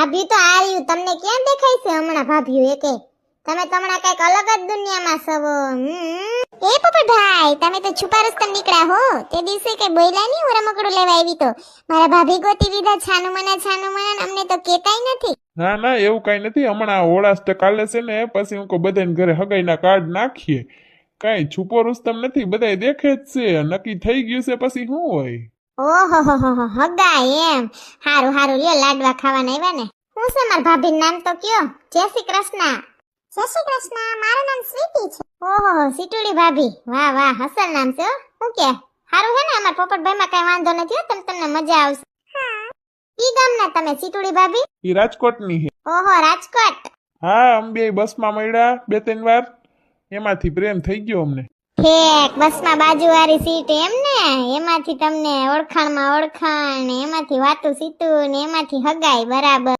ભાભી તો આર્યું તમને ક્યાં દેખાય છે હમણાં ભાભીઓ એકે? તમે તો હમણાં કઈક અલગ જ દુનિયામાં સવો. એ પોપટભાઈ તમે તો છુપા રસ્તા નીકળ્યા હો. તે દિવસે કે બોયલા ની હું રમકડું લેવા આવી તો મારા ભાભી ગોતી દીધા છાનું મના અમને તો કેતાય નથી. ના ના એવું કઈ નથી. હમણાં હોળાસ કાલે છે ને પછી હું બધાને ઘરે હગાઈના કાર્ડ નાખીએ. કઈ છુપો રૂસ્તમ નથી, બધા દેખે જ છે. નક્કી થઈ ગયું છે પછી શું હોય. ઓહો હગાય એમ. હારું હારું લ્યો લાડવા ખાવાના આવ્યા ને. હું છે મારા ભાભી નામ તો કયો? જય શ્રી કૃષ્ણ. જય શ્રી કૃષ્ણ. મારું નામ સ્વીટી છે. ઓહો સીટુડી ભાભી, વાહ વાહ અસલ નામ છે. હું કે હારું હે ને? અમાર પોપટભાઈ માં કઈ વાંધો નથી હો. તમને મજા આવશે. ઈ ગામના તમે સીટુડી ભાભી? ઈ રાજકોટની છે. ઓહો રાજકોટ. હા અમે બે બસમાં મળ્યા 2-3 વાર, એમાંથી પ્રેમ થઈ ગયો અમને. ઠેક બસમાં બાજુવાળી સીટ એમ ને? એમાંથી તમને ઓળખાણમાં ઓળખાણ ને એમાંથી વાતું સીતું ને એમાંથી હગાઈ. બરાબર.